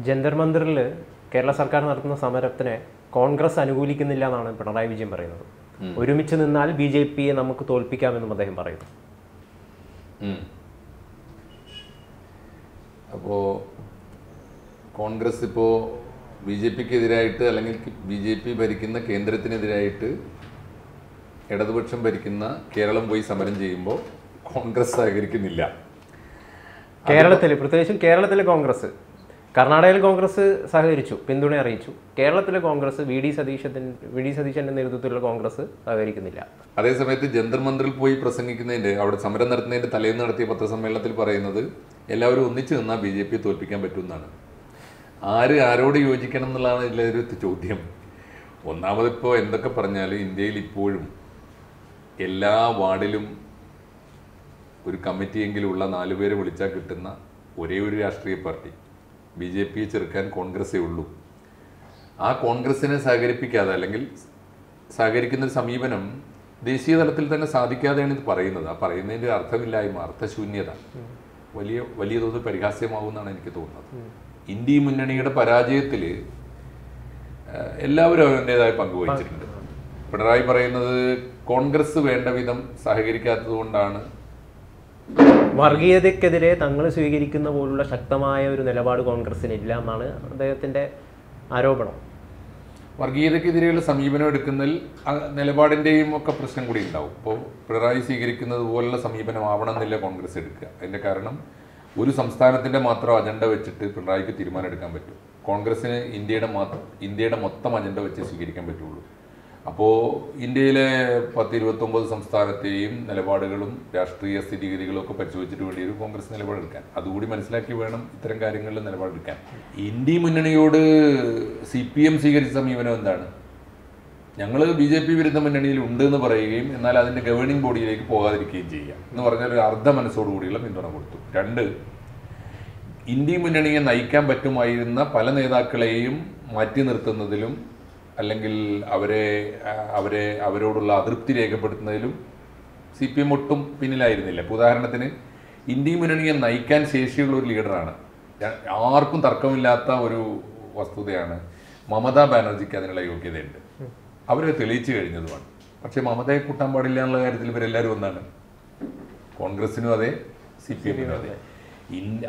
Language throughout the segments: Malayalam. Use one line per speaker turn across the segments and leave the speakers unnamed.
ജന്തർ മന്ദിറിൽ കേരള സർക്കാർ നടത്തുന്ന സമരത്തിനെ കോൺഗ്രസ് അനുകൂലിക്കുന്നില്ല എന്നാണ് പിണറായി വിജയൻ പറയുന്നത്. ഒരുമിച്ച് നിന്നാൽ ബി.ജെ.പിയെ നമുക്ക് തോൽപ്പിക്കാമെന്നും അദ്ദേഹം പറയുന്നു.
അപ്പോൾ കോൺഗ്രസ് ഇപ്പോൾ ബി.ജെ.പിക്ക് എതിരായിട്ട് അല്ലെങ്കിൽ ബി.ജെ.പി ഭരിക്കുന്ന കേന്ദ്രത്തിനെതിരായിട്ട് ഇടതുപക്ഷം ഭരിക്കുന്ന കേരളം പോയി സമരം ചെയ്യുമ്പോൾ കോൺഗ്രസ് സഹകരിക്കുന്നില്ല.
കേരളത്തിൽ, പ്രത്യേകിച്ചും കേരളത്തിലെ കോൺഗ്രസ്, കർണാടകയിൽ കോൺഗ്രസ് സഹകരിച്ചു, പിന്തുണ അറിയിച്ചു. കേരളത്തിലെ കോൺഗ്രസ് വി ഡി സതീശന്റെ നേതൃത്വത്തിലുള്ള കോൺഗ്രസ് സഹകരിക്കുന്നില്ല.
അതേസമയത്ത് ജന്തർ മന്ദിറിൽ പോയി പ്രസംഗിക്കുന്നതിൻ്റെ, അവിടെ സമരം നടത്തുന്നതിൻ്റെ തലേന്ന് നടത്തിയ പത്രസമ്മേളനത്തിൽ പറയുന്നത് എല്ലാവരും ഒന്നിച്ച് നിന്നാൽ ബി.ജെ.പിയെ തോൽപ്പിക്കാൻ പറ്റുമെന്നാണ്. ആരോട് യോജിക്കണം എന്നുള്ളതാണ് ഇതിലൊരു ചോദ്യം. ഒന്നാമതിപ്പോൾ എന്തൊക്കെ പറഞ്ഞാലും ഇന്ത്യയിൽ ഇപ്പോഴും എല്ലാ വാർഡിലും ഒരു കമ്മിറ്റിയെങ്കിലും ഉള്ള 4 പേരെ വിളിച്ചാൽ കിട്ടുന്ന ഒരേ ഒരു രാഷ്ട്രീയ പാർട്ടി ബി.ജെ.പിയെ ചെറുക്കാൻ കോൺഗ്രസ്സേ ഉള്ളൂ. ആ കോൺഗ്രസിനെ സഹകരിപ്പിക്കാതെ അല്ലെങ്കിൽ സഹകരിക്കുന്ന സമീപനം ദേശീയ തലത്തിൽ തന്നെ സാധിക്കാതെയാണ് ഇത് പറയുന്നത്. ആ പറയുന്നതിൻ്റെ അർത്ഥമില്ലായ്മ, അർത്ഥശൂന്യത വലിയ തോതിൽ പരിഹാസ്യമാവുമെന്നാണ് എനിക്ക് തോന്നുന്നത്. ഇന്ത്യ മുന്നണിയുടെ പരാജയത്തിൽ എല്ലാവരും അവരുടേതായ പങ്കുവഹിച്ചിട്ടുണ്ട്. പിണറായി പറയുന്നത് കോൺഗ്രസ് വേണ്ട വിധം സഹകരിക്കാത്തത് കൊണ്ടാണ്,
വർഗീയതയ്ക്കെതിരെ തങ്ങൾ സ്വീകരിക്കുന്ന പോലുള്ള ശക്തമായ ഒരു നിലപാട് കോൺഗ്രസിന് ഇല്ല എന്നാണ് അദ്ദേഹത്തിന്റെ ആരോപണം.
വർഗീയതയ്ക്കെതിരെയുള്ള സമീപനം എടുക്കുന്നതിൽ നിലപാടിൻ്റെയും ഒക്കെ പ്രശ്നം കൂടി ഉണ്ടാവും. ഇപ്പോൾ പിണറായി സ്വീകരിക്കുന്നത് പോലുള്ള സമീപനം ആവണമെന്നില്ല കോൺഗ്രസ് എടുക്കുക. അതിൻ്റെ കാരണം ഒരു സംസ്ഥാനത്തിൻ്റെ മാത്രം അജണ്ട വെച്ചിട്ട് പിണറായിക്ക് തീരുമാനം എടുക്കാൻ പറ്റും. കോൺഗ്രസ്സിന് ഇന്ത്യയുടെ മൊത്തം അജണ്ട വെച്ച് സ്വീകരിക്കാൻ പറ്റുള്ളൂ. അപ്പോൾ ഇന്ത്യയിലെ 10-29 സംസ്ഥാനത്തെയും നിലപാടുകളും രാഷ്ട്രീയ സ്ഥിതിഗതികളും ഒക്കെ പരിശോധിച്ചിട്ട് വേണ്ടി ഒരു കോൺഗ്രസ് നിലപാടെടുക്കാൻ, അതുകൂടി മനസ്സിലാക്കി വേണം ഇത്തരം കാര്യങ്ങളിൽ നിലപാടെടുക്കാൻ. ഇന്ത്യ മുന്നണിയോട് CPM സ്വീകരിച്ച സമീപനം എന്താണ്? ഞങ്ങൾ BJP വിരുദ്ധ മുന്നണിയിൽ ഉണ്ട് എന്ന് പറയുകയും എന്നാൽ അതിൻ്റെ ഗവേണിംഗ് ബോഡിയിലേക്ക് പോകാതിരിക്കുകയും ചെയ്യുക എന്ന് പറഞ്ഞാൽ ഒരു അർദ്ധ മനസ്സോടുകൂടിയുള്ള പിന്തുണ കൊടുത്തു. 2, ഇന്ത്യ മുന്നണിയെ നയിക്കാൻ പറ്റുമായിരുന്ന പല നേതാക്കളെയും മാറ്റി നിർത്തുന്നതിലും അല്ലെങ്കിൽ അവരോടുള്ള അതൃപ്തി രേഖപ്പെടുത്തുന്നതിലും CPM ഒട്ടും പിന്നിലായിരുന്നില്ല. ഇപ്പോൾ ഉദാഹരണത്തിന് ഇന്ത്യ മുന്നണിയെ നയിക്കാൻ ശേഷിയുള്ള ഒരു ലീഡറാണ്, ആർക്കും തർക്കമില്ലാത്ത ഒരു വസ്തുതയാണ്, മമതാ ബാനർജിക്ക് അതിനുള്ള യോഗ്യതയുണ്ട്. അവരെ തെളിയിച്ചു കഴിഞ്ഞതുമാണ്. പക്ഷേ മമതയെ കൂട്ടാൻ പാടില്ല എന്നുള്ള കാര്യത്തിൽ ഇവരെല്ലാവരും ഒന്നാണ്. കോൺഗ്രസിനും അതെ, CPM-നും അതെ.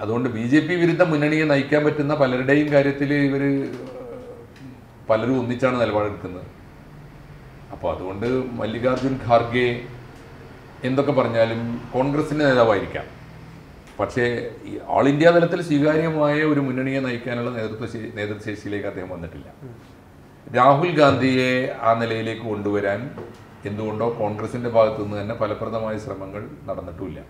അതുകൊണ്ട് BJP വിരുദ്ധ മുന്നണിയെ നയിക്കാൻ പറ്റുന്ന പലരുടെയും കാര്യത്തിൽ പലരും ഒന്നിച്ചാണ് നിലപാടെടുക്കുന്നത്. അപ്പോൾ അതുകൊണ്ട് മല്ലികാർജുൻ ഖാർഗെ എന്തൊക്കെ പറഞ്ഞാലും കോൺഗ്രസിൻ്റെ നേതാവായിരിക്കാം, പക്ഷേ ഓൾ ഇന്ത്യ തലത്തിൽ സ്വീകാര്യമായ ഒരു മുന്നണിയെ നയിക്കാനുള്ള നേതൃശേഷിയിലേക്ക് അദ്ദേഹം വന്നിട്ടില്ല. രാഹുൽ ഗാന്ധിയെ ആ നിലയിലേക്ക് കൊണ്ടുവരാൻ എന്തുകൊണ്ടോ കോൺഗ്രസിൻ്റെ ഭാഗത്തു നിന്ന് തന്നെ ഫലപ്രദമായ ശ്രമങ്ങൾ നടന്നിട്ടുമില്ല.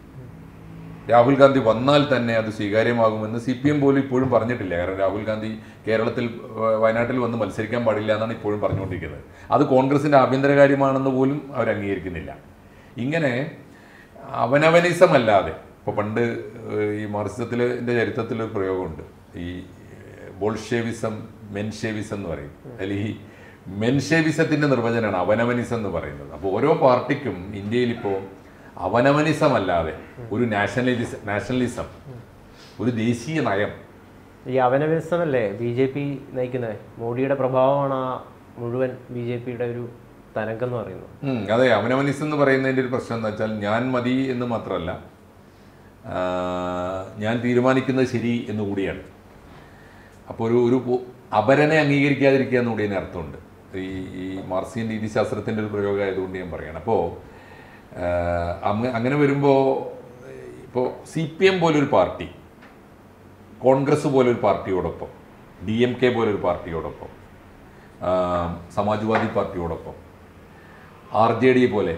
രാഹുൽ ഗാന്ധി വന്നാൽ തന്നെ അത് സ്വീകാര്യമാകുമെന്ന് CPM പോലും ഇപ്പോഴും പറഞ്ഞിട്ടില്ല. കാരണം രാഹുൽ ഗാന്ധി കേരളത്തിൽ വയനാട്ടിൽ വന്ന് മത്സരിക്കാൻ പാടില്ല എന്നാണ് ഇപ്പോഴും പറഞ്ഞുകൊണ്ടിരിക്കുന്നത്. അത് കോൺഗ്രസിൻ്റെ ആഭ്യന്തര കാര്യമാണെന്ന് പോലും അവർ അംഗീകരിക്കുന്നില്ല. ഇങ്ങനെ അവനവനിസം അല്ലാതെ, ഇപ്പോൾ പണ്ട് ഈ മാർക്സിസത്തിൻ്റെ ചരിത്രത്തിലൊരു പ്രയോഗമുണ്ട്, ഈ ബോൾഷെവിസം മെൻഷെവിസം എന്ന് പറയും. അതിൽ ഈ മെൻഷെവിസത്തിൻ്റെ നിർവചനമാണ് അവനവനിസം എന്ന് പറയുന്നത്. അപ്പോൾ ഓരോ പാർട്ടിക്കും ഇന്ത്യയിലിപ്പോൾ അവനവനിസം അല്ലാതെ ഒരു നാഷണലിസം, ഒരു ദേശീയ നയം.
ഈ അവനവനിസമല്ലേ BJP നയിക്കുന്നത്? മോഡിയുടെ പ്രഭാവമാണ് ആ മുഴുവൻ BJPയുടെ ഒരു തരംഗം എന്ന് പറയുന്നത്.
അതെ, അവനവനിസം എന്ന് പറയുന്നതിൻ്റെ ഒരു പ്രശ്നം എന്ന് വെച്ചാൽ ഞാൻ മതി എന്ന് മാത്രമല്ല, ഞാൻ തീരുമാനിക്കുന്നത് ശരി എന്ന് കൂടിയാണ്. അപ്പോൾ ഒരു അപരനെ അംഗീകരിക്കാതിരിക്കുക എന്ന് കൂടി അതിന് അർത്ഥമുണ്ട്. ഈ മാർക്സിയൻ രീതിശാസ്ത്രത്തിൻ്റെ ഒരു പ്രയോഗമായതുകൊണ്ട് ഞാൻ പറയുകയാണ്. അപ്പോൾ അങ്ങനെ വരുമ്പോൾ ഇപ്പോൾ CPM പോലൊരു പാർട്ടി കോൺഗ്രസ് പോലൊരു പാർട്ടിയോടൊപ്പം, DMK പോലൊരു പാർട്ടിയോടൊപ്പം, സമാജ്വാദി പാർട്ടിയോടൊപ്പം, RJD പോലെ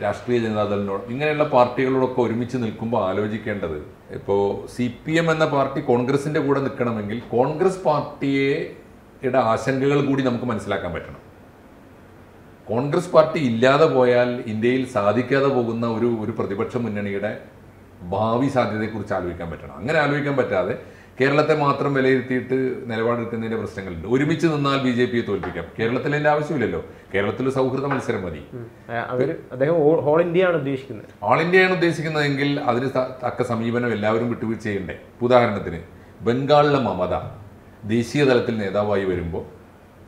രാഷ്ട്രീയ ജനതാദളിനോട്, ഇങ്ങനെയുള്ള പാർട്ടികളോടൊപ്പം ഒരുമിച്ച് നിൽക്കുമ്പോൾ ആലോചിക്കേണ്ടത്, ഇപ്പോൾ CPM എന്ന പാർട്ടി കോൺഗ്രസിൻ്റെ കൂടെ നിൽക്കണമെങ്കിൽ കോൺഗ്രസ് പാർട്ടിയുടെ ആശങ്കകൾ കൂടി നമുക്ക് മനസ്സിലാക്കാൻ പറ്റണം. കോൺഗ്രസ് പാർട്ടി ഇല്ലാതെ പോയാൽ ഇന്ത്യയിൽ സാധിക്കാതെ പോകുന്ന ഒരു പ്രതിപക്ഷ മുന്നണിയുടെ ഭാവി സാധ്യതയെക്കുറിച്ച് ആലോചിക്കാൻ പറ്റണം. അങ്ങനെ ആലോചിക്കാൻ പറ്റാതെ കേരളത്തെ മാത്രം വിലയിരുത്തിയിട്ട് നിലപാടെടുക്കുന്നതിൻ്റെ പ്രശ്നങ്ങളുണ്ട്. ഒരുമിച്ച് നിന്നാൽ BJPയെ തോൽപ്പിക്കാം. കേരളത്തിൽ അതിൻ്റെ ആവശ്യമില്ലല്ലോ. കേരളത്തിൽ സൗഹൃദ മത്സരം മതി.
അദ്ദേഹം ഓൾ ഇന്ത്യയാണ് ഉദ്ദേശിക്കുന്നത്.
ഓൾ ഇന്ത്യയാണ് ഉദ്ദേശിക്കുന്നതെങ്കിൽ അതിന് തക്ക സമീപനം എല്ലാവരും വിട്ടുവീഴ്ച ചെയ്യണ്ടേ. ഉദാഹരണത്തിന് ബംഗാളിലെ മമത ദേശീയ തലത്തിൽ നേതാവായി വരുമ്പോൾ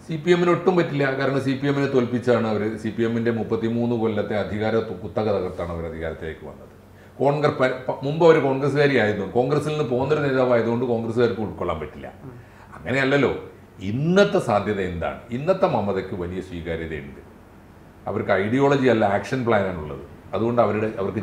CPM ഒട്ടും പറ്റില്ല. കാരണം CPM തോൽപ്പിച്ചാണ് അവർ, CPM 33 കൊല്ലത്തെ അധികാര കുത്തക തകർത്താണ് അവർ അധികാരത്തിലേക്ക് വന്നത്. മുമ്പ് അവർ കോൺഗ്രസ്സുകാരി ആയതുകൊണ്ട്, കോൺഗ്രസിൽ നിന്ന് പോകുന്നൊരു നേതാവായതുകൊണ്ട് കോൺഗ്രസ്സുകാർക്ക് ഉൾക്കൊള്ളാൻ പറ്റില്ല. അങ്ങനെയല്ലല്ലോ. ഇന്നത്തെ സാധ്യത എന്താണ്? ഇന്നത്തെ മമതയ്ക്ക് വലിയ സ്വീകാര്യതയുണ്ട്. അവർക്ക് ഐഡിയോളജി അല്ല, ആക്ഷൻ പ്ലാനാണുള്ളത്. അതുകൊണ്ട് അവർക്ക്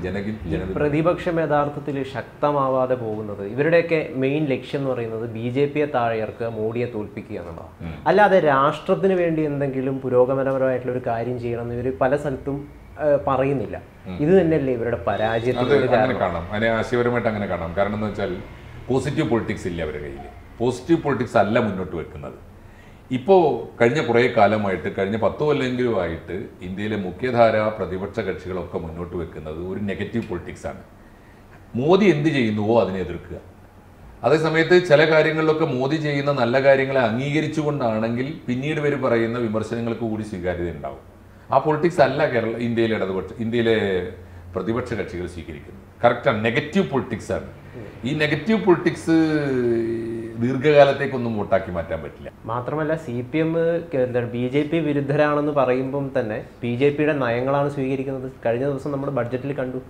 പ്രതിപക്ഷം യഥാർത്ഥത്തിൽ ശക്തമാവാതെ പോകുന്നത്, ഇവരുടെയൊക്കെ മെയിൻ ലക്ഷ്യം എന്ന് പറയുന്നത് BJP താഴെ ഇറക്കുക, മോഡിയെ തോൽപ്പിക്കുക എന്നുള്ളതാണ്. അല്ലാതെ രാഷ്ട്രത്തിന് വേണ്ടി എന്തെങ്കിലും പുരോഗമനപരമായിട്ടുള്ള ഒരു കാര്യം ചെയ്യണമെന്ന് ഇവർ പല സ്ഥലത്തും പറയുന്നില്ല. ഇത് തന്നെയല്ലേ ഇവരുടെ പരാജയത്തിന്
കാണാം. അതിനെ ആശയപരമായിട്ട് അങ്ങനെ കാണാം. കാരണം എന്ന് വെച്ചാൽ പോസിറ്റീവ് പൊളിറ്റിക്സ് ഇല്ല അവരുടെ കയ്യിൽ. പോസിറ്റീവ് പൊളിറ്റിക്സ് അല്ല മുന്നോട്ട് വെക്കുന്നത്. ഇപ്പോൾ കഴിഞ്ഞ കുറേ കാലമായിട്ട്, കഴിഞ്ഞ 10 കൊല്ലെങ്കിലും ആയിട്ട് ഇന്ത്യയിലെ മുഖ്യധാര പ്രതിപക്ഷ കക്ഷികളൊക്കെ മുന്നോട്ട് വെക്കുന്നത് ഒരു നെഗറ്റീവ് പൊളിറ്റിക്സാണ്. മോദി എന്ത് ചെയ്യുന്നുവോ അതിനെ എതിർക്കുക. അതേസമയത്ത് ചില കാര്യങ്ങളിലൊക്കെ മോദി ചെയ്യുന്ന നല്ല കാര്യങ്ങളെ അംഗീകരിച്ചുകൊണ്ടാണെങ്കിൽ പിന്നീട് ഇവർ പറയുന്ന വിമർശനങ്ങൾക്ക് കൂടി സ്വീകാര്യത ഉണ്ടാവും. ആ പൊളിറ്റിക്സ് അല്ല ഇന്ത്യയിലെ പ്രതിപക്ഷ കക്ഷികൾ സ്വീകരിക്കുന്നത്. കറക്റ്റാണ്, നെഗറ്റീവ് പൊളിറ്റിക്സ് ആണ്. ഈ നെഗറ്റീവ് പൊളിറ്റിക്സ് ദീർഘകാലത്തേക്കൊന്നും വോട്ടാക്കി മാറ്റാൻ പറ്റില്ല.
മാത്രമല്ല CPM BJP വിരുദ്ധരാണെന്ന് പറയുമ്പം തന്നെ BJPയുടെ നയങ്ങളാണ് സ്വീകരിക്കുന്നത്. കഴിഞ്ഞ ദിവസം നമ്മുടെ ബഡ്ജറ്റിൽ കണ്ടു,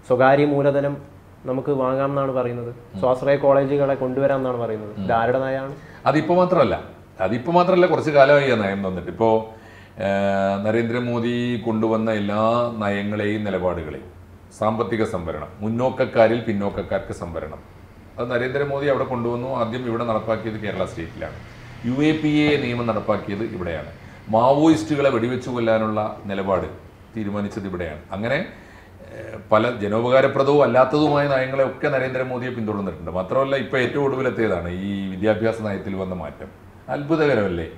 സ്വകാര്യ മൂലധനം നമുക്ക് വാങ്ങാം എന്നാണ് പറയുന്നത്, സ്വാശ്രയ കോളേജുകളെ കൊണ്ടുവരാം എന്നാണ് പറയുന്നത്. ഇത് ആരുടെ നയമാണ്?
അതിപ്പോൾ മാത്രമല്ല കുറച്ച് കാലമായി ആ നയം വന്നിട്ട്. ഇപ്പോൾ നരേന്ദ്രമോദി കൊണ്ടുവന്ന എല്ലാ നയങ്ങളെയും നിലപാടുകളെയും, സാമ്പത്തിക സംവരണം, മുന്നോക്കക്കാരിൽ പിന്നോക്കക്കാർക്ക് സംവരണം, അത് നരേന്ദ്രമോദി അവിടെ കൊണ്ടുവന്നു. ആദ്യം ഇവിടെ നടപ്പാക്കിയത് കേരള സ്റ്റേറ്റിലാണ്. UAPA നിയമം നടപ്പാക്കിയത് ഇവിടെയാണ്. മാവോയിസ്റ്റുകളെ വെടിവെച്ചു കൊല്ലാനുള്ള നിലപാട് തീരുമാനിച്ചത് ഇവിടെയാണ്. അങ്ങനെ പല ജനോപകാരപ്രദവും അല്ലാത്തതുമായ നയങ്ങളെ ഒക്കെ നരേന്ദ്രമോദിയെ പിന്തുടർന്നിട്ടുണ്ട്. മാത്രമല്ല ഇപ്പോൾ ഏറ്റവും ഒടുവിലത്തേതാണ് ഈ വിദ്യാഭ്യാസ നയത്തിൽ വന്ന മാറ്റം. അത്ഭുതകരമല്ലേ?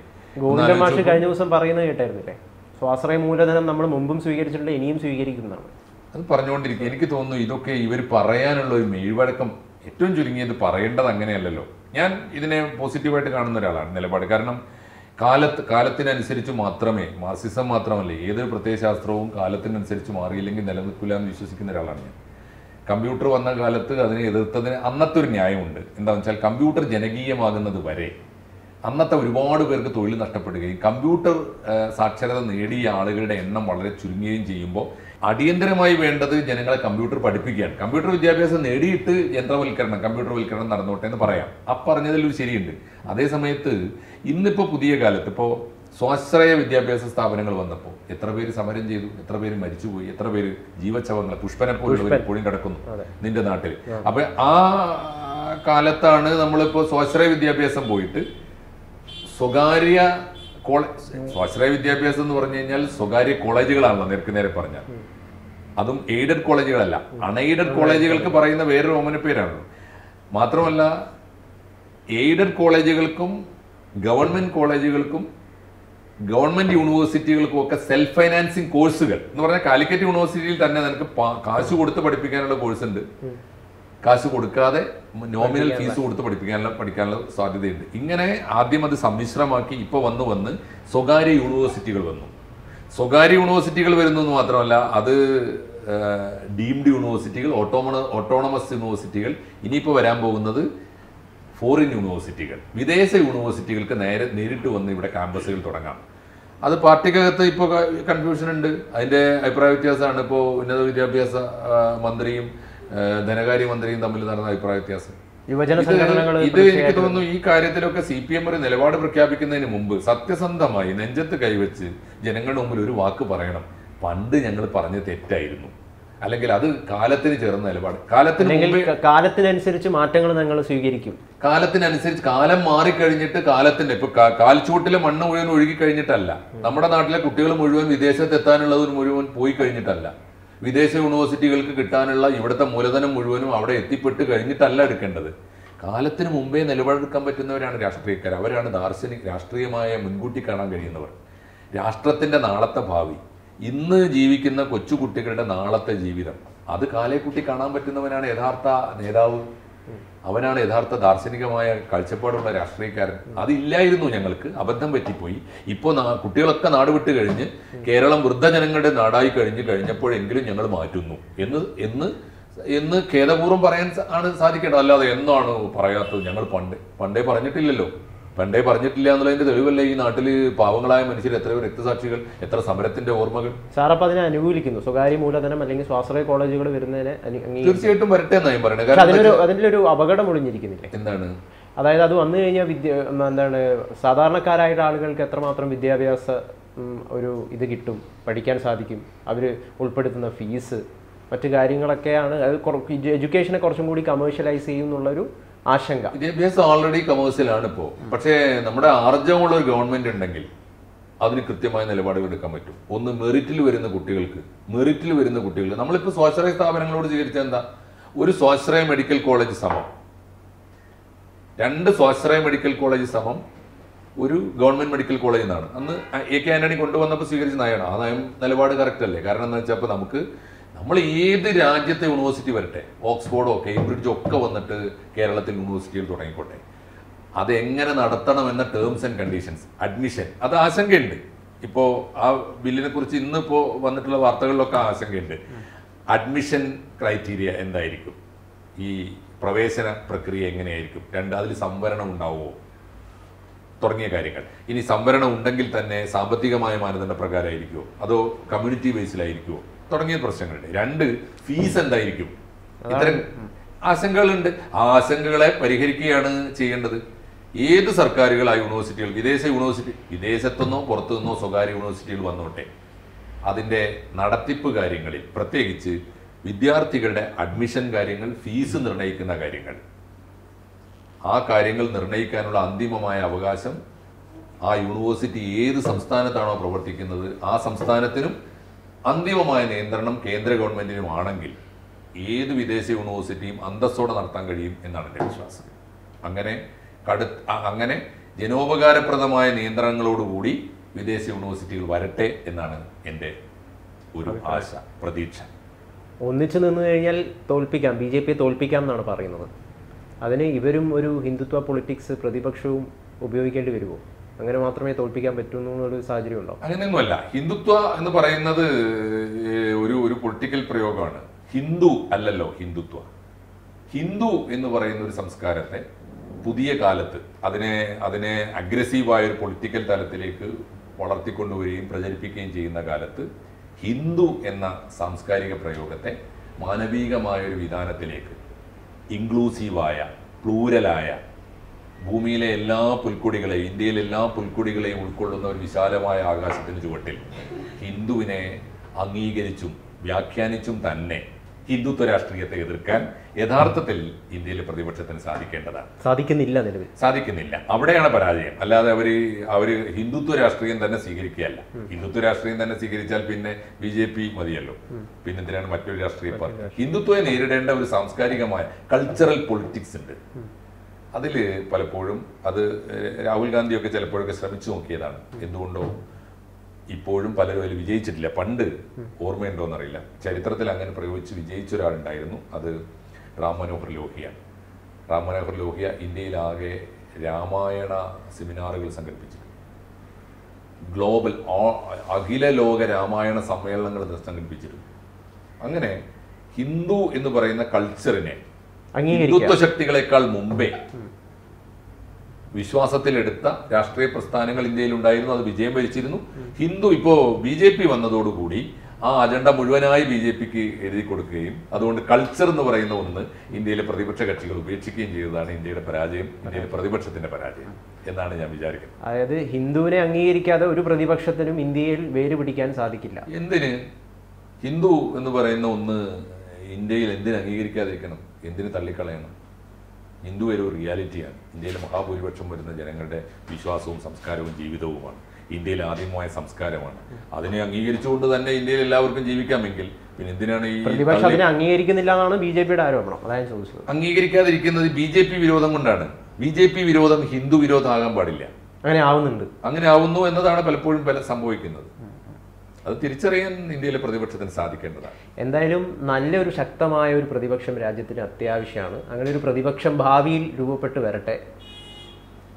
ഗോവിന്ദ മാഷ് കഴിഞ്ഞ ദിവസം പറയുന്നത് കേട്ടായിരുന്നില്ലേ, സ്വാശ്രയ മൂലധനം നമ്മൾ മുമ്പും സ്വീകരിച്ചിട്ടുണ്ട്, ഇനിയും സ്വീകരിക്കുന്നതാണ്.
അത് പറഞ്ഞുകൊണ്ടിരിക്കും. എനിക്ക് തോന്നുന്നു ഇതൊക്കെ ഇവർ പറയാനുള്ള ഒരു മെയ്വഴക്കം. ഏറ്റവും ചുരുങ്ങിയത് പറയേണ്ടത് അങ്ങനെയല്ലല്ലോ. ഞാൻ ഇതിനെ പോസിറ്റീവായിട്ട് കാണുന്ന ഒരാളാണ് നിലപാട്. കാരണം കാലത്തിനനുസരിച്ച് മാത്രമേ, മാർക്സിസം മാത്രമല്ല ഏതൊരു പ്രത്യയശാസ്ത്രവും കാലത്തിനനുസരിച്ച് മാറിയില്ലെങ്കിൽ നിലനിൽക്കില്ല എന്ന് വിശ്വസിക്കുന്ന ഒരാളാണ് ഞാൻ. കമ്പ്യൂട്ടർ വന്ന കാലത്ത് അതിനെ എതിർത്തതിന് അന്നത്തെ ഒരു ന്യായമുണ്ട്. എന്താണെന്ന് വെച്ചാൽ കമ്പ്യൂട്ടർ ജനകീയമാകുന്നത് വരെ അന്നത്തെ ഒരുപാട് പേർക്ക് തൊഴിൽ നഷ്ടപ്പെടുകയും കമ്പ്യൂട്ടർ സാക്ഷരത നേടിയ ആളുകളുടെ എണ്ണം വളരെ ചുരുങ്ങുകയും ചെയ്യുമ്പോൾ അടിയന്തരമായി വേണ്ടത് ജനങ്ങളെ കമ്പ്യൂട്ടർ പഠിപ്പിക്കുകയാണ്. കമ്പ്യൂട്ടർ വിദ്യാഭ്യാസം നേടിയിട്ട് കമ്പ്യൂട്ടർവൽക്കരണം നടന്നോട്ടെ എന്ന് പറയാം. പറഞ്ഞതിൽ ഒരു ശരിയുണ്ട്. അതേസമയത്ത് ഇന്നിപ്പോൾ പുതിയ കാലത്ത് ഇപ്പോൾ സ്വാശ്രയ വിദ്യാഭ്യാസ സ്ഥാപനങ്ങൾ വന്നപ്പോൾ എത്ര പേര് സമരം ചെയ്തു, എത്ര പേര് മരിച്ചുപോയി, എത്ര പേര് ജീവച്ഛവങ്ങൾ, പുഷ്പനെ പോലുള്ളവർ ഇപ്പോഴും കിടക്കുന്നു നിന്റെ നാട്ടിൽ. അപ്പൊ ആ കാലത്താണ് നമ്മളിപ്പോൾ സ്വാശ്രയ വിദ്യാഭ്യാസം പോയിട്ട് സ്വകാര്യ സ്വാശ്രയ വിദ്യാഭ്യാസം എന്ന് പറഞ്ഞു കഴിഞ്ഞാൽ സ്വകാര്യ കോളേജുകളാണല്ലോ നേരെ പറഞ്ഞാൽ. അതും എയ്ഡഡ് കോളേജുകളല്ല, അൺഎയ്ഡഡ് കോളേജുകൾക്ക് പറയുന്ന വേറൊരു ഓമന പേരാണ്. മാത്രമല്ല എയ്ഡഡ് കോളേജുകൾക്കും ഗവൺമെന്റ് കോളേജുകൾക്കും ഗവൺമെന്റ് യൂണിവേഴ്സിറ്റികൾക്കും ഒക്കെ സെൽഫ് ഫൈനാൻസിങ് കോഴ്സുകൾ എന്ന് പറഞ്ഞാൽ കാലിക്കറ്റ് യൂണിവേഴ്സിറ്റിയിൽ തന്നെ നിനക്ക് കാശ് കൊടുത്ത് പഠിപ്പിക്കാനുള്ള കോഴ്സ് ഉണ്ട്, കാശ് കൊടുക്കാതെ നോമിനൽ ഫീസ് കൊടുത്ത് പഠിക്കാനുള്ള സാധ്യതയുണ്ട്. ഇങ്ങനെ ആദ്യം അത് സമ്മിശ്രമാക്കി ഇപ്പോൾ വന്ന് സ്വകാര്യ യൂണിവേഴ്സിറ്റികൾ വന്നു. സ്വകാര്യ യൂണിവേഴ്സിറ്റികൾ വരുന്നു എന്ന് മാത്രമല്ല, അത് ഡീംഡ് യൂണിവേഴ്സിറ്റികൾ, ഓട്ടോണമസ് യൂണിവേഴ്സിറ്റികൾ, ഇനിയിപ്പോൾ വരാൻ പോകുന്നത് ഫോറിൻ യൂണിവേഴ്സിറ്റികൾ, വിദേശ യൂണിവേഴ്സിറ്റികൾക്ക് നേരിട്ട് വന്ന് ഇവിടെ ക്യാമ്പസുകൾ തുടങ്ങാം. അത് പാർട്ടിക്കകത്ത് ഇപ്പോൾ കൺഫ്യൂഷൻ ഉണ്ട്. അതിൻ്റെ അഭിപ്രായ വ്യത്യാസമാണ്. ഇപ്പോൾ ഉന്നത വിദ്യാഭ്യാസ മന്ത്രിയും ധനകാര്യമന്ത്രിയും തമ്മിൽ നടന്ന അഭിപ്രായ വ്യത്യാസം. ഇത് എനിക്ക് തോന്നുന്നു ഈ കാര്യത്തിലൊക്കെ CPM ഒരു നിലപാട് പ്രഖ്യാപിക്കുന്നതിന് മുമ്പ് സത്യസന്ധമായി നെഞ്ചത്ത് കൈവച്ച് ജനങ്ങളുടെ മുമ്പിൽ ഒരു വാക്ക് പറയണം. പണ്ട് ഞങ്ങൾ പറഞ്ഞ തെറ്റായിരുന്നു, അല്ലെങ്കിൽ അത് കാലത്തിന് ചേർന്ന നിലപാട്.
കാലത്തിനനുസരിച്ച് മാറ്റങ്ങൾ ഞങ്ങൾ സ്വീകരിക്കും.
കാലത്തിനനുസരിച്ച് കാലം മാറിക്കഴിഞ്ഞിട്ട് കാലത്തിന്റെ ഇപ്പൊ കാൽച്ചുവട്ടിലെ മണ്ണ് മുഴുവൻ ഒഴുകി കഴിഞ്ഞിട്ടല്ല, നമ്മുടെ നാട്ടിലെ കുട്ടികൾ മുഴുവൻ വിദേശത്ത് എത്താനുള്ളത് മുഴുവൻ പോയി കഴിഞ്ഞിട്ടല്ല, വിദേശ യൂണിവേഴ്സിറ്റികൾക്ക് കിട്ടാനുള്ള ഇവിടുത്തെ മൂലധനം മുഴുവനും അവിടെ എത്തിപ്പെട്ട് കഴിഞ്ഞിട്ടല്ല എടുക്കേണ്ടത്. കാലത്തിന് മുമ്പേ നിലപാടെടുക്കാൻ പറ്റുന്നവരാണ് രാഷ്ട്രീയക്കാർ. അവരാണ് രാഷ്ട്രീയമായ മുൻകൂട്ടി കാണാൻ കഴിയുന്നവർ. രാഷ്ട്രത്തിന്റെ നാളത്തെ ഭാവി, ഇന്ന് ജീവിക്കുന്ന കൊച്ചുകുട്ടികളുടെ നാളത്തെ ജീവിതം, അത് കാലേക്കുട്ടി കാണാൻ പറ്റുന്നവനാണ് യഥാർത്ഥ നേതാവ്. അവനാണ് യഥാർത്ഥ ദാർശനികമായ കാഴ്ചപ്പാടുള്ള രാഷ്ട്രീയക്കാരൻ. അതില്ലായിരുന്നു ഞങ്ങൾക്ക്, അബദ്ധം പറ്റിപ്പോയി. ഇപ്പോൾ കുട്ടികളൊക്കെ നാട് വിട്ട് കഴിഞ്ഞ് കേരളം വൃദ്ധജനങ്ങളുടെ നാടായി കഴിഞ്ഞപ്പോഴെങ്കിലും ഞങ്ങൾ മാറ്റുന്നു എന്ന് ഖേദപൂർവ്വം പറയാൻ ആണ് സാധിക്കേണ്ടത്. അല്ലാതെ എന്നാണ് പറയാത്തത്, ഞങ്ങൾ പണ്ടേ പറഞ്ഞിട്ടില്ലല്ലോ. പണ്ടേ പറഞ്ഞിട്ടില്ല എന്നുള്ളതിന്റെ തെളിവല്ലേ ഈ നാട്ടിൽ പാവങ്ങളായ മനുഷ്യർ എത്രയോ രക്തസാക്ഷികൾ, എത്ര സമരത്തിന്റെ ഓർമ്മകൾ.
സാർ അപ്പൊ അതിനെ അനുകൂലിക്കുന്നു, സ്വകാര്യ മൂലധനം അല്ലെങ്കിൽ സ്വാശ്രയ കോളേജുകൾ വരുന്നതിനെ
തീർച്ചയായിട്ടും വരട്ടെ എന്നാണ് ഞാൻ പറയുന്നത്.
അതിന്റെ ഒരു അപകടം ഒളിഞ്ഞിരിക്കുന്നില്ലേ?
എന്താണ്?
അതായത് അത് വന്നു കഴിഞ്ഞാൽ എന്താണ് സാധാരണക്കാരായ ആളുകൾക്ക് എത്രമാത്രം വിദ്യാഭ്യാസ ഒരു ഇത് കിട്ടും, പഠിക്കാൻ സാധിക്കും, അവർ ഉൾപ്പെടുത്തുന്ന ഫീസ്, മറ്റു കാര്യങ്ങളൊക്കെയാണ് അത് എഡ്യൂക്കേഷനെ കുറച്ചും കൂടി കമേഴ്ഷ്യലൈസ് ചെയ്യും എന്നുള്ളൊരു ആശങ്ക.
വിദ്യാഭ്യാസം ഓൾറെഡി കമേഴ്സ്യലാണ് ഇപ്പോൾ. പക്ഷേ നമ്മുടെ ആർജവമുള്ള ഒരു ഗവൺമെന്റ് ഉണ്ടെങ്കിൽ അതിന് കൃത്യമായ നിലപാടുകൾ എടുക്കാൻ പറ്റും. ഒന്ന്, മെറിറ്റിൽ വരുന്ന കുട്ടികൾ നമ്മളിപ്പോൾ സ്വാശ്രയ സ്ഥാപനങ്ങളോട് സ്വീകരിച്ച എന്താ? ഒരു സ്വാശ്രയ മെഡിക്കൽ കോളേജ് സമം 2 സ്വാശ്രയ മെഡിക്കൽ കോളേജ് സമം ഒരു ഗവൺമെന്റ് മെഡിക്കൽ കോളേജ് എന്നാണ് അന്ന് AK ആന്റണി കൊണ്ടുവന്നപ്പോൾ സ്വീകരിച്ച നയമാണ്. ആ നയം നിലപാട് കറക്റ്റ് അല്ലേ? കാരണം എന്താ വെച്ചാൽ നമ്മൾ ഏത് രാജ്യത്തെ യൂണിവേഴ്സിറ്റി വരട്ടെ, ഓക്സ്ഫോർഡോ കേംബ്രിഡ്ജോ ഒക്കെ വന്നിട്ട് കേരളത്തിൽ യൂണിവേഴ്സിറ്റികൾ തുടങ്ങിക്കോട്ടെ, അതെങ്ങനെ നടത്തണമെന്ന ടേംസ് ആൻഡ് കണ്ടീഷൻസ്, അഡ്മിഷൻ, അത് ആശങ്കയുണ്ട്. ഇപ്പോൾ ആ ബില്ലിനെ കുറിച്ച് ഇന്നിപ്പോൾ വന്നിട്ടുള്ള വാർത്തകളിലൊക്കെ ആശങ്കയുണ്ട്. അഡ്മിഷൻ ക്രൈറ്റീരിയ എന്തായിരിക്കും, ഈ പ്രവേശന പ്രക്രിയ എങ്ങനെയായിരിക്കും, 2 അതിൽ സംവരണം ഉണ്ടാവുമോ തുടങ്ങിയ കാര്യങ്ങൾ. ഇനി സംവരണം ഉണ്ടെങ്കിൽ തന്നെ സാമ്പത്തികമായ മാനദണ്ഡ പ്രകാരമായിരിക്കുമോ അതോ കമ്മ്യൂണിറ്റി ബേസിലായിരിക്കുമോ തുടങ്ങിയ പ്രശ്നങ്ങളുണ്ട്. 2, ഫീസ് എന്തായിരിക്കും. ഇത്തരം ആശങ്കകളുണ്ട്. ആ ആശങ്കകളെ പരിഹരിക്കുകയാണ് ചെയ്യേണ്ടത്. ഏത് സർക്കാരുകൾ ആ യൂണിവേഴ്സിറ്റികൾ, വിദേശത്തുനിന്നോ പുറത്തുനിന്നോ സ്വകാര്യ യൂണിവേഴ്സിറ്റികൾ വന്നോട്ടെ, അതിൻ്റെ നടത്തിപ്പ് കാര്യങ്ങളിൽ പ്രത്യേകിച്ച് വിദ്യാർത്ഥികളുടെ അഡ്മിഷൻ കാര്യങ്ങൾ, ഫീസ് നിർണ്ണയിക്കുന്ന കാര്യങ്ങൾ, ആ കാര്യങ്ങൾ നിർണ്ണയിക്കാനുള്ള അന്തിമമായ അവകാശം ആ യൂണിവേഴ്സിറ്റി ഏത് സംസ്ഥാനത്താണോ പ്രവർത്തിക്കുന്നത് ആ സംസ്ഥാനത്തിനും അന്തിമമായ നിയന്ത്രണം കേന്ദ്ര ഗവൺമെന്റിനും ആണെങ്കിൽ ഏത് വിദേശ യൂണിവേഴ്സിറ്റിയും അന്തസ്സോടെ നടത്താൻ കഴിയും എന്നാണ് എൻ്റെ വിശ്വാസം. അങ്ങനെ ജനോപകാരപ്രദമായ നിയന്ത്രണങ്ങളോടുകൂടി വിദേശ യൂണിവേഴ്സിറ്റികൾ വരട്ടെ എന്നാണ് എൻ്റെ ഒരു ആശ, പ്രതീക്ഷ.
ഒന്നിച്ചു നിന്ന് കഴിഞ്ഞാൽ തോൽപ്പിക്കാം, BJP തോൽപ്പിക്കാം എന്നാണ് പറയുന്നത്. അതിന് ഇവരും ഒരു ഹിന്ദുത്വ പൊളിറ്റിക്സ് പ്രതിപക്ഷവും ഉപയോഗിക്കേണ്ടി വരുമോ? അങ്ങനെ മാത്രമേ തോൽപ്പിക്കാൻ പറ്റൂ എന്നൊരു സാഹചര്യം ഉണ്ടോ?
അങ്ങനെയൊന്നുമല്ല. ഹിന്ദുത്വ എന്ന് പറയുന്നത് ഒരു പൊളിറ്റിക്കൽ പ്രയോഗമാണ്. ഹിന്ദു അല്ലല്ലോ ഹിന്ദുത്വ. ഹിന്ദു എന്ന് പറയുന്ന ഒരു സംസ്കാരത്തെ പുതിയ കാലത്ത് അതിനെ അഗ്രസീവായ ഒരു പൊളിറ്റിക്കൽ തലത്തിലേക്ക് വളർത്തിക്കൊണ്ടുവരികയും പ്രചരിപ്പിക്കുകയും ചെയ്യുന്ന കാലത്ത് ഹിന്ദു എന്ന സാംസ്കാരിക പ്രയോഗത്തെ മാനവികമായ ഒരു വിധാനത്തിലേക്ക്, ഇൻക്ലൂസീവായ, പ്ലൂരലായ, ഭൂമിയിലെ എല്ലാ പുൽക്കൊടികളെയും, ഇന്ത്യയിലെ എല്ലാ പുൽക്കൊടികളെയും ഉൾക്കൊള്ളുന്ന ഒരു വിശാലമായ ആകാശത്തിന് ചുവട്ടിൽ ഹിന്ദുവിനെ അംഗീകരിച്ചും വ്യാഖ്യാനിച്ചും തന്നെ ഹിന്ദുത്വ രാഷ്ട്രീയത്തെ എതിർക്കാൻ യഥാർത്ഥത്തിൽ ഇന്ത്യയിലെ പ്രതിപക്ഷത്തിന് സാധിക്കേണ്ടതാണ്. സാധിക്കുന്നില്ല. അവിടെയാണ് പരാജയം. അല്ലാതെ അവര് ഹിന്ദുത്വ രാഷ്ട്രീയം തന്നെ സ്വീകരിക്കുകയല്ല. ഹിന്ദുത്വ രാഷ്ട്രീയം തന്നെ സ്വീകരിച്ചാൽ പിന്നെ BJP മതിയല്ലോ. പിന്നെ എന്തിനാണ് മറ്റൊരു രാഷ്ട്രീയ പാർട്ടി? ഹിന്ദുത്വയെ നേരിടേണ്ട ഒരു സാംസ്കാരികമായ കൾച്ചറൽ പൊളിറ്റിക്സ് ഉണ്ട്. അതിൽ പലപ്പോഴും അത് രാഹുൽ ഗാന്ധിയൊക്കെ ചിലപ്പോഴൊക്കെ ശ്രമിച്ചു നോക്കിയതാണ്. എന്തുകൊണ്ടോ ഇപ്പോഴും പലരും അതിൽ വിജയിച്ചിട്ടില്ല. പണ്ട് ഓർമ്മയുണ്ടോയെന്നറിയില്ല, ചരിത്രത്തിൽ അങ്ങനെ പ്രയോഗിച്ച് വിജയിച്ച ഒരാളുണ്ടായിരുന്നു. അത് റാം മനോഹർ ലോഹിയാണ്. റാം മനോഹർ ലോഹിയ ഇന്ത്യയിലാകെ രാമായണ സെമിനാറുകൾ സംഘടിപ്പിച്ചിട്ടുണ്ട്. ഗ്ലോബൽ അഖില ലോക രാമായണ സമ്മേളനങ്ങൾ സംഘടിപ്പിച്ചിട്ടുണ്ട്. അങ്ങനെ ഹിന്ദു എന്ന് പറയുന്ന കൾച്ചറിനെ ഹിന്ദുത്വ ശക്തികളെക്കാൾ മുമ്പേ വിശ്വാസത്തിലെടുത്ത രാഷ്ട്രീയ പ്രസ്ഥാനങ്ങൾ ഇന്ത്യയിൽ ഉണ്ടായിരുന്നു. അത് വിജയം വരിച്ചിരുന്നു. ഹിന്ദു ഇപ്പോൾ BJP വന്നതോടുകൂടി ആ അജണ്ട മുഴുവനായി BJPക്ക് എഴുതി കൊടുക്കുകയും അതുകൊണ്ട് കൾച്ചർ എന്ന് പറയുന്ന ഒന്ന് ഇന്ത്യയിലെ പ്രതിപക്ഷ കക്ഷികൾ ഉപേക്ഷിക്കുകയും ചെയ്തതാണ് ഇന്ത്യയുടെ പരാജയം, ഇന്ത്യയിലെ പ്രതിപക്ഷത്തിന്റെ പരാജയം എന്നാണ് ഞാൻ വിചാരിക്കുന്നത്.
അതായത് ഹിന്ദുവിനെ അംഗീകരിക്കാതെ ഒരു പ്രതിപക്ഷത്തിനും ഇന്ത്യയിൽ വേര് പിടിക്കാൻ സാധിക്കില്ല.
എന്തിന് ഹിന്ദു എന്ന് പറയുന്ന ഒന്ന് ഇന്ത്യയിൽ എന്തിന് അംഗീകരിക്കാതിരിക്കണം? എന്തിന് തള്ളിക്കളയണം? ഹിന്ദു ഒരു റിയാലിറ്റിയാണ്. ഇന്ത്യയിലെ മഹാഭൂരിപക്ഷം വരുന്ന ജനങ്ങളുടെ വിശ്വാസവും സംസ്കാരവും ജീവിതവുമാണ്. ഇന്ത്യയിൽ ആദ്യമായ സംസ്കാരമാണ്. അതിനെ അംഗീകരിച്ചുകൊണ്ട് തന്നെ ഇന്ത്യയിൽ എല്ലാവർക്കും ജീവിക്കാമെങ്കിൽ പിന്നെ എന്തിനാണ് ഈ
പ്രതിപക്ഷം അതിനെ അംഗീകരിക്കുന്നില്ല എന്നാണ് BJPയുടെ ആരോപണം. അതാണ് ചോദിച്ചത്.
അംഗീകരിക്കാതിരിക്കുന്നത് BJP വിരോധം കൊണ്ടാണ്. BJP വിരോധം ഹിന്ദു വിരോധമാകാൻ പാടില്ല. അങ്ങനെ ആവുന്നു എന്നതാണ് പലപ്പോഴും സംഭവിക്കുന്നത്. അത് തിരിച്ചറിയാൻ ഇന്ത്യയിലെ പ്രതിപക്ഷത്തിന് സാധിക്കേണ്ടതാണ്.
എന്തായാലും നല്ലൊരു ശക്തമായ ഒരു പ്രതിപക്ഷം രാജ്യത്തിന് അത്യാവശ്യമാണ്. അങ്ങനെ ഒരു പ്രതിപക്ഷം ഭാവിയിൽ രൂപപ്പെട്ട് വരട്ടെ.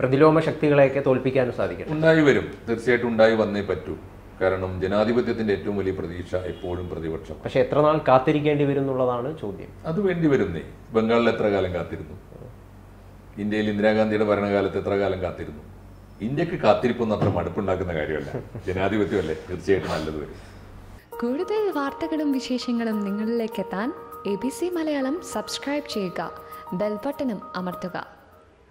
പ്രതിലോമ ശക്തികളെയൊക്കെ തോൽപ്പിക്കാനും സാധിക്കും.
ഉണ്ടായി വരും, തീർച്ചയായിട്ടും ഉണ്ടായി വന്നേ പറ്റൂ. കാരണം ജനാധിപത്യത്തിന്റെ ഏറ്റവും വലിയ പ്രതീക്ഷ എപ്പോഴും പ്രതിപക്ഷം.
പക്ഷെ എത്ര നാൾ കാത്തിരിക്കേണ്ടി വരും എന്നുള്ളതാണ് ചോദ്യം.
അത് വേണ്ടി വരുന്നേ. ബംഗാളിൽ എത്ര കാലം കാത്തിരുന്നു? ഇന്ത്യയിൽ ഇന്ദിരാഗാന്ധിയുടെ ഭരണകാലത്ത് എത്ര കാലം കാത്തിരുന്നു? ഇന്ത്യക്ക് കാത്തിരിപ്പൊന്നും അത്ര മടുപ്പുണ്ടാക്കുന്ന കാര്യമല്ല. ജനാധിപത്യമല്ലേ, തീർച്ചയായിട്ടും നല്ലത് വരും.
കൂടുതൽ വാർത്തകളും വിശേഷങ്ങളും നിങ്ങളിലേക്ക് എത്താൻ ABC മലയാളം സബ്സ്ക്രൈബ് ചെയ്യുക, ബെൽ ബട്ടണും അമർത്തുക.